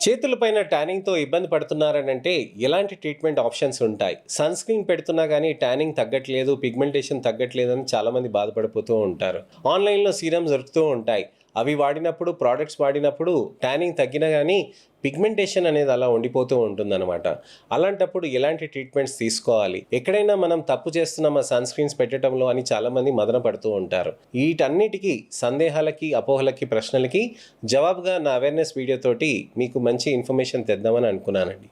చేతులపైన ట్యానింగ్‌తో ఇబ్బంది పడుతున్నారనంటే ఎలాంటి treatment options ఉంటాయి? సన్ స్క్రీన్ పెడుతున్నా గానీ ట్యానింగ్ తగ్గట్లేదు, పిగ్మెంటేషన్ తగ్గట్లేదని చాలామంది బాధపడిపోతూ ఉంటారు. ఆన్‌లైన్‌లో సీరమ్స్ దొరుకుతూ ఉంటాయి. అవి వాడినప్పుడు, ప్రొడక్ట్స్ వాడినప్పుడు ట్యానింగ్ తగ్గినా గానీ పిగ్మెంటేషన్ అనేది అలా ఉండిపోతూ ఉంటుందనమాట. అలాంటప్పుడు ఎలాంటి ట్రీట్మెంట్స్ తీసుకోవాలి? ఎక్కడైనా మనం తప్పు చేస్తున్నామా సన్ స్క్రీన్స్ పెట్టటంలో అని చాలామంది మదన పడుతూ ఉంటారు. వీటన్నిటికీ సందేహాలకి, అపోహలకి, ప్రశ్నలకి జవాబుగా నా అవేర్‌నెస్ వీడియోతోటి మీకు మంచి ఇన్ఫర్మేషన్ తెద్దామని అనుకున్నానండి.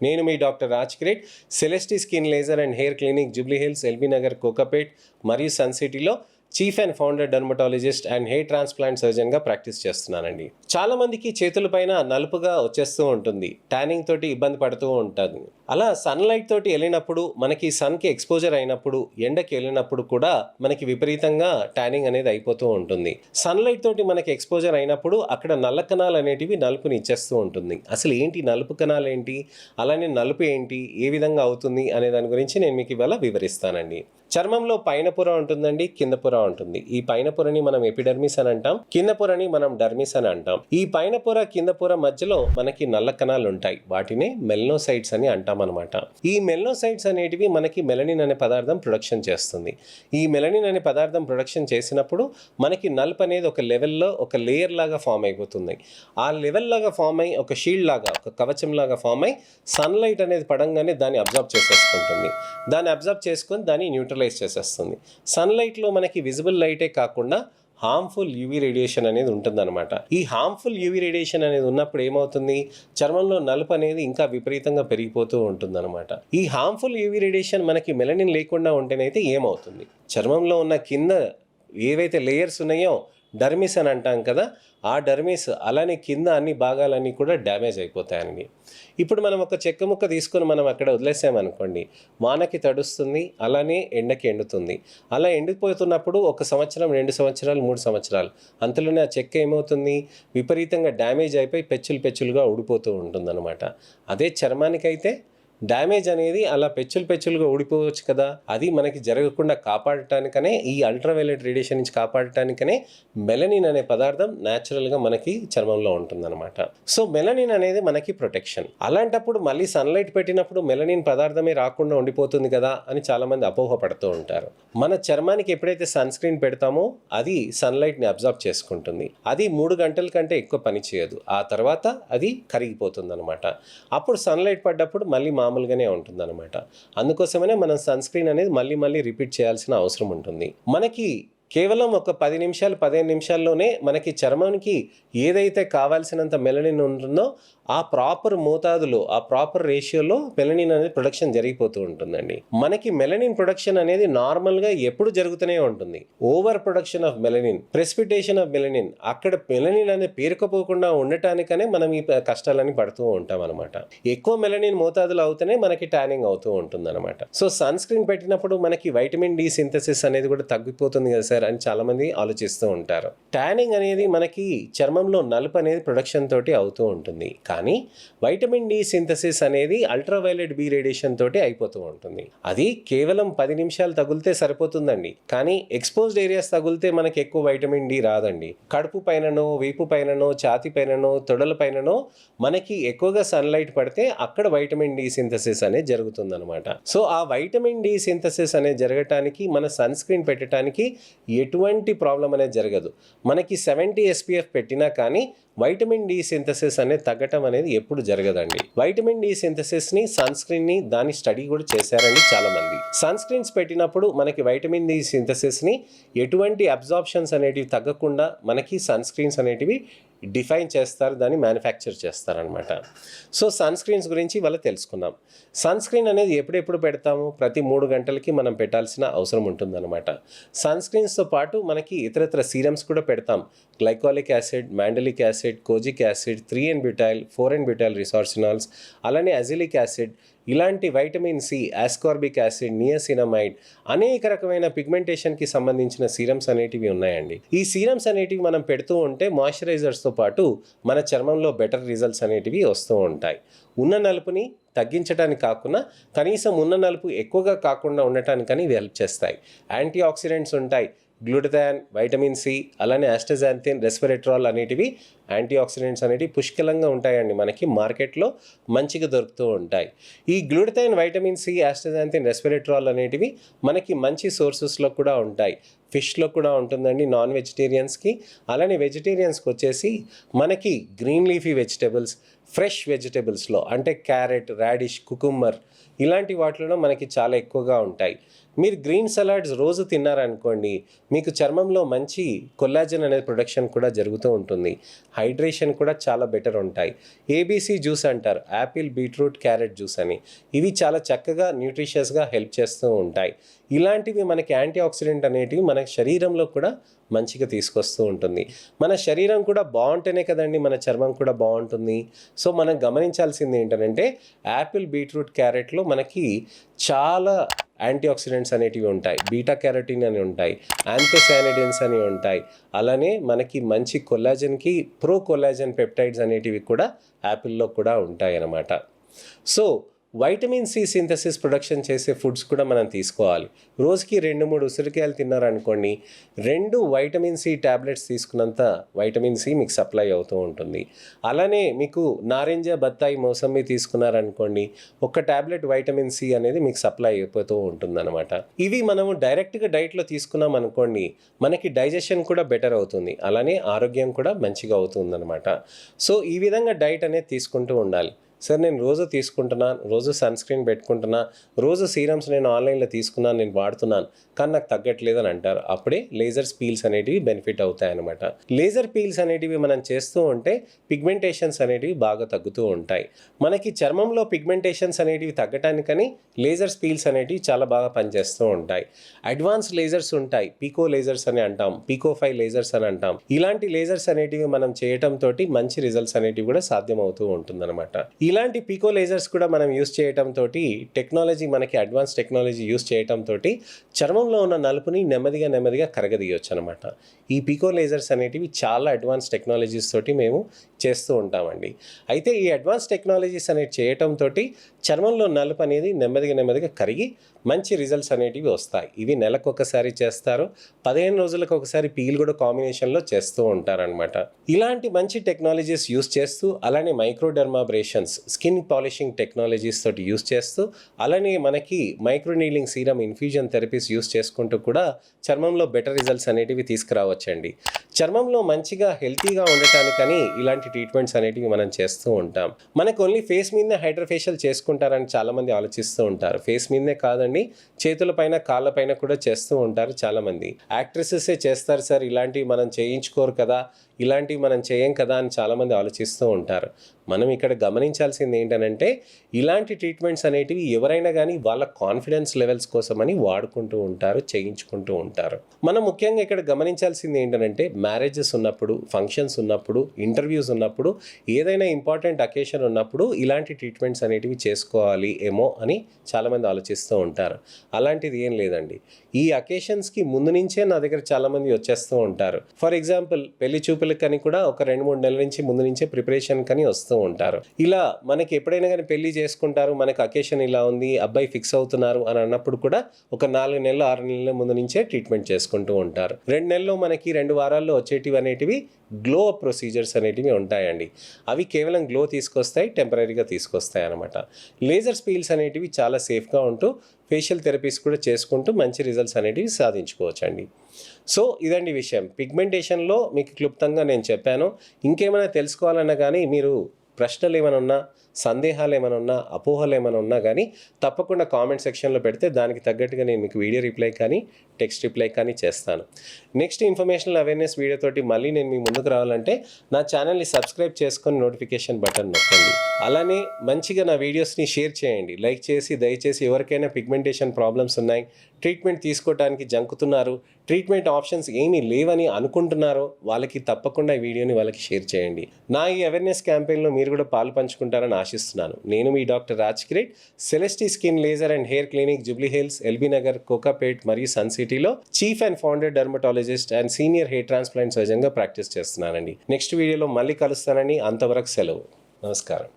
నేను మీ doctor Raj Kireet, Celestee skin laser and hair clinic, Jubilee Hills, LB Nagar, Kokapet మరియు సన్ సిటీలో chief and founder dermatologist and hair transplant సర్జన్గా ప్రాక్టీస్ చేస్తున్నానండి. చాలామందికి చేతులపైన నలుపుగా వచ్చేస్తూ ఉంటుంది, ట్యానింగ్ తోటి ఇబ్బంది పడుతూ ఉంటుంది. అలా సన్లైట్ తోటి వెళ్ళినప్పుడు, మనకి సన్కి ఎక్స్పోజర్ అయినప్పుడు, ఎండకి వెళ్ళినప్పుడు కూడా మనకి విపరీతంగా ట్యానింగ్ అనేది అయిపోతూ ఉంటుంది. సన్లైట్ తోటి మనకి ఎక్స్పోజర్ అయినప్పుడు అక్కడ నల్ల కణాలు అనేటివి నలుపుని ఇచ్చేస్తూ ఉంటుంది. అసలు ఏంటి నలుపు కణాలు ఏంటి, అలానే నలుపు ఏంటి, ఏ విధంగా అవుతుంది అనే దాని గురించి నేను మీకు ఇవాళ వివరిస్తానండి. చర్మంలో పైన పొర ఉంటుందండి, కింద పొర ఉంటుంది. ఈ పైన పొరని మనం ఎపిడర్మిస్ అని అంటాం, కింద పొరని మనం డర్మిస్ అని అంటాం. ఈ పైన పొర కింద పొర మధ్యలో మనకి నల్ల కణాలు ఉంటాయి. వాటినే మెలనోసైట్స్ అని అంటాం అనమాట. ఈ మెలనోసైట్స్ అనేటివి మనకి మెలనిన్ అనే పదార్థం ప్రొడక్షన్ చేస్తుంది. ఈ మెలనిన్ అనే పదార్థం ప్రొడక్షన్ చేసినప్పుడు మనకి నలుపు అనేది ఒక లెవెల్లో ఒక లేయర్ లాగా ఫామ్ అయిపోతుంది. ఆ లెవెల్ లాగా ఫామ్ అయ్యి ఒక షీల్డ్ లాగా, ఒక కవచం లాగా ఫామ్ అయ్యి సన్లైట్ అనేది పడంగానే దాన్ని అబ్జర్వ్ చేసేసుకుంటుంది. దాన్ని అబ్జర్వ్ చేసుకొని దాన్ని న్యూట్రలైజ్ చేసేస్తుంది. సన్లైట్లో మనకి విజిబుల్ లైటే కాకుండా హార్మ్ఫుల్ యూవీ రేడియేషన్ అనేది ఉంటుందన్నమాట. ఈ హార్మ్ఫుల్ యూవీ రేడియేషన్ అనేది ఉన్నప్పుడు ఏమవుతుంది, చర్మంలో నలుపు అనేది ఇంకా విపరీతంగా పెరిగిపోతూ ఉంటుందన్నమాట. ఈ హార్మ్ఫుల్ యూవీ రేడియేషన్ మనకి మెలనిన్ లేకుండా ఉంటేనైతే ఏమవుతుంది, చర్మంలో ఉన్న కింద ఏవైతే లేయర్స్ ఉన్నాయో డర్మిస్ అని అంటాం కదా, ఆ డర్మిస్ అలానే కింద అన్ని భాగాలన్నీ కూడా డ్యామేజ్ అయిపోతాయండి. ఇప్పుడు మనం ఒక చెక్క ముక్క తీసుకొని మనం అక్కడ వదిలేసామనుకోండి, వానకి తడుస్తుంది, అలానే ఎండకి ఎండుతుంది. అలా ఎండిపోతున్నప్పుడు 1 సంవత్సరం, 2 సంవత్సరాలు, 3 సంవత్సరాలు అంతలోనే ఆ చెక్క ఏమవుతుంది, విపరీతంగా డ్యామేజ్ అయిపోయి పెచ్చులు పెచ్చులుగా ఊడిపోతూ ఉంటుందన్నమాట. అదే చర్మానికైతే డ్యామేజ్ అనేది అలా పెచ్చులుగా ఊడిపోవచ్చు కదా, అది మనకి జరగకుండా కాపాడటానికనే, ఈ అల్ట్రావైలెట్ రేడియేషన్ నుంచి కాపాడటానికనే మెలనిన్ అనే పదార్థం న్యాచురల్గా మనకి చర్మంలో ఉంటుందన్నమాట. సో మెలనిన్ అనేది మనకి ప్రొటెక్షన్. అలాంటప్పుడు మళ్ళీ సన్లైట్ పెట్టినప్పుడు మెలనిన్ పదార్థమే రాకుండా ఉండిపోతుంది కదా అని చాలామంది అపోహపడుతూ ఉంటారు. మన చర్మానికి ఎప్పుడైతే సన్ స్క్రీన్ పెడతామో అది సన్లైట్ని అబ్జర్వ్ చేసుకుంటుంది. అది 3 గంటల కంటే ఎక్కువ పని చేయదు. ఆ తర్వాత అది కరిగిపోతుంది అనమాట. అప్పుడు సన్లైట్ పడ్డప్పుడు మళ్ళీ మామూలుగానే ఉంటుందన్నమాట. అందుకోసమనే మనం సన్ స్క్రీన్ అనేది మళ్ళీ రిపీట్ చేయాల్సిన అవసరం ఉంటుంది. మనకి కేవలం ఒక 10 నిమిషాలు, 15 నిమిషాల్లోనే మనకి చర్మానికి ఏదైతే కావాల్సినంత మెలనిన్ ఉంటుందో ఆ ప్రాపర్ మోతాదులో, ఆ ప్రాపర్ రేషియోలో మెలనిన్ అనేది ప్రొడక్షన్ జరిగిపోతూ ఉంటుందండి. మనకి మెలనిన్ ప్రొడక్షన్ అనేది నార్మల్గా ఎప్పుడు జరుగుతూనే ఉంటుంది. Over production of melanin, precipitation of melanin, అక్కడ మెలనిన్ అనేది పేరుకుపోకుండా ఉండటానికనే మనం ఈ కష్టాలని పడుతూ ఉంటాం అనమాట. ఎక్కువ మెలనిన్ మోతాదులో అవుతూనే మనకి ట్యానింగ్ అవుతూ ఉంటుంది అనమాట. సో సన్ స్క్రీన్ పెట్టినప్పుడు మనకి వైటమిన్ డి సింథసిస్ అనేది కూడా తగ్గిపోతుంది కదా సార్ అని చాలామంది ఆలోచిస్తూ ఉంటారు. ట్యానింగ్ అనేది మనకి చర్మంలో నలుపు అనేది ప్రొడక్షన్ తోటి అవుతూ ఉంటుంది. కానీ వైటమిన్ డి సింథసిస్ అనేది అల్ట్రావైలెట్ బి రేడియేషన్ తోటి అయిపోతూ ఉంటుంది. అది కేవలం 10 నిమిషాలు తగిలితే సరిపోతుందండి. కానీ ఎక్స్పోజ్డ్ ఏరియాస్ తగిలితే మనకి ఎక్కువ వైటమిన్ డి రాదండి. కడుపు పైననో, వీపు పైననో, ఛాతి పైననో, తొడల పైననో మనకి ఎక్కువగా సన్లైట్ పడితే అక్కడ వైటమిన్ డి సింథసిస్ అనేది జరుగుతుందన్నమాట. సో ఆ వైటమిన్ డి సింథసిస్ అనేది జరగటానికి మన సన్ స్క్రీన్ పెట్టడానికి ఎటువంటి ప్రాబ్లం అనేది జరగదు. మనకి 70 SPF పెట్టినా కానీ వైటమిన్ డి సింథసిస్ అనేది తగ్గటం అనేది ఎప్పుడు జరగదండి. వైటమిన్ డి సింథసిస్ని, సన్ స్క్రీన్ని దాన్ని స్టడీ కూడా చేశారండి చాలామంది. సన్ స్క్రీన్స్ పెట్టినప్పుడు మనకి వైటమిన్ డి సింథసిస్ని ఎటువంటి అబ్జార్ప్షన్స్ అనేటివి తగ్గకుండా మనకి సన్ స్క్రీన్స్ అనేటివి డిఫైన్ చేస్తారు, దాన్ని మ్యానుఫ్యాక్చర్ చేస్తారనమాట. సో సన్ స్క్రీన్స్ గురించి ఇవాళ తెలుసుకుందాం. సన్ స్క్రీన్ అనేది ఎప్పుడెప్పుడు పెడతాము, ప్రతి 3 గంటలకి మనం పెట్టాల్సిన అవసరం ఉంటుందన్నమాట. సన్ స్క్రీన్స్తో పాటు మనకి ఇతరత్ర సీరమ్స్ కూడా పెడతాం. Glycolic acid, mandelic acid, kojic acid, 3N-బ్యూటైల్, 4N-బ్యూటైల్ రిసార్సినాల్స్, అలానే అజిలిక్ యాసిడ్, ఇలాంటి vitamin C, ascorbic acid, niacinamide అనేక రకమైన పిగ్మెంటేషన్కి సంబంధించిన సీరమ్స్ అనేటివి ఉన్నాయండి. ఈ సీరమ్స్ అనేటివి మనం పెడుతూ ఉంటే మాయిశ్చరైజర్స్తో పాటు మన చర్మంలో బెటర్ రిజల్ట్స్ అనేటివి వస్తూ ఉంటాయి. ఉన్న నలుపుని తగ్గించడానికి కాకుండా కనీసం ఉన్న నలుపు ఎక్కువగా కాకుండా ఉండటానికని ఇవి హెల్ప్ చేస్తాయి. యాంటీ ఆక్సిడెంట్స్ ఉంటాయి. గ్లూటథాన్, వైటమిన్ సి, అలానే ఆస్టజాంథిన్, రెస్వెరాట్రాల్ అనేటివి యాంటీ ఆక్సిడెంట్స్ అనేటివి పుష్కలంగా ఉంటాయండి. మనకి మార్కెట్లో మంచిగా దొరుకుతూ ఉంటాయి. ఈ గ్లూటథాన్, వైటమిన్ సి, ఆస్టజాంథిన్, రెస్వెరాట్రాల్ అనేటివి మనకి మంచి సోర్సెస్లో కూడా ఉంటాయి. ఫిష్లో కూడా ఉంటుందండి నాన్ వెజిటేరియన్స్కి. అలానే వెజిటేరియన్స్కి వచ్చేసి మనకి గ్రీన్ లీఫీ వెజిటేబుల్స్, ఫ్రెష్ వెజిటేబుల్స్లో అంటే క్యారెట్, రాడిష్, కుకుంబర్ ఇలాంటి వాటిలో మనకి చాలా ఎక్కువగా ఉంటాయి. మీరు గ్రీన్ సలాడ్స్ రోజు తిన్నారనుకోండి, మీకు చర్మంలో మంచి కొల్లాజన్ అనేది ప్రొడక్షన్ కూడా జరుగుతూ ఉంటుంది. హైడ్రేషన్ కూడా చాలా బెటర్ ఉంటాయి. ఏబీసీ జ్యూస్ అంటారు, యాపిల్, బీట్రూట్, క్యారెట్ జ్యూస్ అని. ఇవి చాలా చక్కగా న్యూట్రిషియస్గా హెల్ప్ చేస్తూ ఉంటాయి. ఇలాంటివి మనకి యాంటీ ఆక్సిడెంట్ అనేటివి మన శరీరంలో కూడా మంచిగా తీసుకొస్తూ ఉంటుంది. మన శరీరం కూడా బాగుంటేనే కదండి మన చర్మం కూడా బాగుంటుంది. సో మనం గమనించాల్సింది ఏంటంటే యాపిల్, బీట్రూట్, క్యారెట్లో మనకి చాలా యాంటీ ఆక్సిడెంట్స్ అనేటివి ఉంటాయి. బీటా క్యారోటిన్ అని ఉంటాయి, యాంథోసయానిడిన్స్ అని ఉంటాయి. అలానే మనకి మంచి కొల్లాజన్కి ప్రో కొల్లాజన్ పెప్టైడ్స్ అనేటివి కూడా యాపిల్లో కూడా ఉంటాయి అన్నమాట. So vitamin C synthesis production చేసే ఫుడ్స్ కూడా మనం తీసుకోవాలి. రోజుకి 2-3 ఉసిరికాయలు తిన్నారనుకోండి, 2 వైటమిన్ సి ట్యాబ్లెట్స్ తీసుకున్నంత వైటమిన్ సి మీకు సప్లై అవుతూ ఉంటుంది. అలానే మీకు నారింజ, బత్తాయి, మోసంబి తీసుకున్నారనుకోండి, 1 ట్యాబ్లెట్ వైటమిన్ సి అనేది మీకు సప్లై అయిపోతూ ఉంటుందన్నమాట. ఇవి మనము డైరెక్ట్గా డైట్లో తీసుకున్నాం అనుకోండి, మనకి డైజెషన్ కూడా బెటర్ అవుతుంది. అలానే ఆరోగ్యం కూడా మంచిగా అవుతుందన్నమాట. సో ఈ విధంగా డైట్ అనేది తీసుకుంటూ ఉండాలి. సార్ నేను రోజు తీసుకుంటున్నాను, రోజు సన్ స్క్రీన్ పెట్టుకుంటున్నా, రోజు సీరమ్స్ నేను ఆన్లైన్లో తీసుకున్నాను, నేను వాడుతున్నాను, కానీ నాకు తగ్గట్లేదు అని అంటారు. అప్పుడే లేజర్ పీల్స్ అనేటివి బెనిఫిట్ అవుతాయి అన్నమాట. లేజర్ పీల్స్ అనేటివి మనం చేస్తూ ఉంటే పిగ్మెంటేషన్స్ అనేటివి బాగా తగ్గుతూ ఉంటాయి. మనకి చర్మంలో పిగ్మెంటేషన్స్ అనేటివి తగ్గటానికని లేజర్ పీల్స్ అనేటివి చాలా బాగా పనిచేస్తూ ఉంటాయి. అడ్వాన్స్ లేజర్స్ ఉంటాయి, పీకో లేజర్స్ అని అంటాం, పీకో 5 లేజర్స్ అని అంటాం. ఇలాంటి లేజర్స్ అనేటివి మనం చేయటంతో మంచి రిజల్ట్స్ అనేటివి కూడా సాధ్యమవుతూ ఉంటుందన్నమాట. ఇలాంటి పీకో లేజర్స్ కూడా మనం యూస్ చేయటంతో టెక్నాలజీ, మనకి అడ్వాన్స్ టెక్నాలజీ యూస్ చేయటంతో చర్మంలో ఉన్న నలుపుని నెమ్మదిగా కరగదీయొచ్చు అనమాట. ఈ పీకో లేజర్స్ అనేటివి చాలా అడ్వాన్స్ టెక్నాలజీస్ తోటి మేము చేస్తూ ఉంటామండి. అయితే ఈ అడ్వాన్స్ టెక్నాలజీస్ అనేవి చేయటంతో చర్మంలో నలుపు అనేది నెమ్మదిగా కరిగి మంచి రిజల్ట్స్ అనేటివి వస్తాయి. ఇవి నెలకు ఒకసారి చేస్తారు, 15 రోజులకు ఒకసారి పీల్ కూడా కాంబినేషన్లో చేస్తూ ఉంటారనమాట. ఇలాంటి మంచి టెక్నాలజీస్ యూస్ చేస్తూ, అలానే మైక్రోడర్మాబ్రేషన్స్, స్కిన్ పాలిషింగ్ టెక్నాలజీస్ తోటి యూస్ చేస్తూ, అలానే మనకి మైక్రోనీలింగ్ సీరం ఇన్ఫ్యూజన్ థెరపీస్ యూస్ చేసుకుంటూ కూడా చర్మంలో బెటర్ రిజల్ట్స్ అనేటివి తీసుకురావచ్చండి. చర్మంలో మంచిగా హెల్తీగా ఉండటానికని ఇలాంటి ట్రీట్మెంట్స్ అనేటివి మనం చేస్తూ ఉంటాం. మనకు ఓన్లీ ఫేస్ మీదనే హైడ్రోఫేషియల్ చేసుకుంటారని చాలామంది ఆలోచిస్తూ ఉంటారు. ఫేస్ మీదనే కాదండి, చేతులపైన, కాళ్ళపైన కూడా చేస్తూ ఉంటారు చాలామంది. యాక్ట్రెసెసే చేస్తారు సార్, ఇలాంటివి మనం చేయించుకోరు కదా, ఇలాంటివి మనం చేయం కదా అని చాలామంది ఆలోచిస్తూ ఉంటారు. మనం ఇక్కడ గమనించాల్సింది ఏంటంటే ఇలాంటి ట్రీట్మెంట్స్ అనేటివి ఎవరైనా కానీ వాళ్ళ కాన్ఫిడెన్స్ లెవెల్స్ కోసమని వాడుకుంటూ ఉంటారు, చేయించుకుంటూ ఉంటారు. మనం ముఖ్యంగా ఇక్కడ గమనించాల్సింది ఏంటంటే మ్యారేజెస్ ఉన్నప్పుడు, ఫంక్షన్స్ ఉన్నప్పుడు, ఇంటర్వ్యూస్ ఉన్నప్పుడు, ఏదైనా ఇంపార్టెంట్ అకేషన్ ఉన్నప్పుడు ఇలాంటి ట్రీట్మెంట్స్ అనేటివి చేసుకోవాలి ఏమో అని చాలామంది ఆలోచిస్తూ ఉంటారు. అలాంటిది ఏం లేదండి. ఈ అకేషన్స్కి ముందు నుంచే నా దగ్గర చాలామంది వచ్చేస్తూ ఉంటారు. ఫర్ ఎగ్జాంపుల్ పెళ్లి చూపులకని కూడా ఒక 2-3 నెలల నుంచి ముందు నుంచే ప్రిపరేషన్ కని వస్తూ ఉంటారు. ఇలా మనకి ఎప్పుడైనా కానీ పెళ్లి చేసుకుంటారు, మనకి అకేషన్ ఇలా ఉంది, అబ్బాయి ఫిక్స్ అవుతున్నారు అని అన్నప్పుడు కూడా ఒక 4 నెలలు 6 నెలల ముందు నుంచే ట్రీట్మెంట్ చేసుకుంటూ ఉంటారు. 2 నెలల్లో మనకి 2 వారాల్లో వచ్చేటివి అనేటివి గ్లో అప్ ప్రొసీజర్స్ అనేటివి ఉంటాయండి. అవి కేవలం గ్లో తీసుకొస్తాయి, టెంపరీగా తీసుకొస్తాయి అన్నమాట. లేజర్ పీల్స్ అనేటివి చాలా సేఫ్గా ఉంటూ ఫేషియల్ థెరపీస్ కూడా చేసుకుంటూ మంచి రిజల్ట్స్ అనేటివి సాధించుకోవచ్చండి. సో ఇదండి విషయం. పిగ్మెంటేషన్లో మీకు క్లుప్తంగా నేను చెప్పాను. ఇంకేమైనా తెలుసుకోవాలన్నా కానీ మీరు ప్రశ్నలు ఏమైనా ఉన్నా, సందేహాలు ఏమైనా ఉన్నా, అపోహలు ఏమైనా ఉన్నా కానీ తప్పకుండా కామెంట్ సెక్షన్లో పెడితే దానికి తగ్గట్టుగా నేను మీకు వీడియో రిప్లై కానీ టెక్స్ట్ రిప్లై కానీ చేస్తాను. నెక్స్ట్ ఇన్ఫర్మేషనల్ అవేర్నెస్ వీడియోతోటి మళ్ళీ నేను మీ ముందుకు రావాలంటే నా ఛానల్ని సబ్స్క్రైబ్ చేసుకొని నోటిఫికేషన్ బటన్ నొక్కండి. అలానే మంచిగా నా వీడియోస్ని షేర్ చేయండి, లైక్ చేసి దయచేసి ఎవరికైనా పిగ్మెంటేషన్ ప్రాబ్లమ్స్ ఉన్నాయి, ట్రీట్మెంట్ తీసుకోవడానికి జంకుతున్నారు, ట్రీట్మెంట్ ఆప్షన్స్ ఏమీ లేవని అనుకుంటున్నారో వాళ్ళకి తప్పకుండా ఈ వీడియోని వాళ్ళకి షేర్ చేయండి. నా ఈ అవేర్నెస్ క్యాంపెయిన్లో మీరు మీరు కూడా పాలు పంచుకుంటారని ఆశిస్తున్నాను. నేను మీ doctor Raj Kireet, Celestee skin laser and hair clinic, Jubilee Hills, LB Nagar, Kokapet మరియు సన్ సిటీలో chief and founder dermatologist and senior hair transplant సర్జన్గా ప్రాక్టీస్ చేస్తున్నానండి. నెక్స్ట్ వీడియోలో మళ్ళీ కలుస్తానని, అంతవరకు సెలవు. నమస్కారం.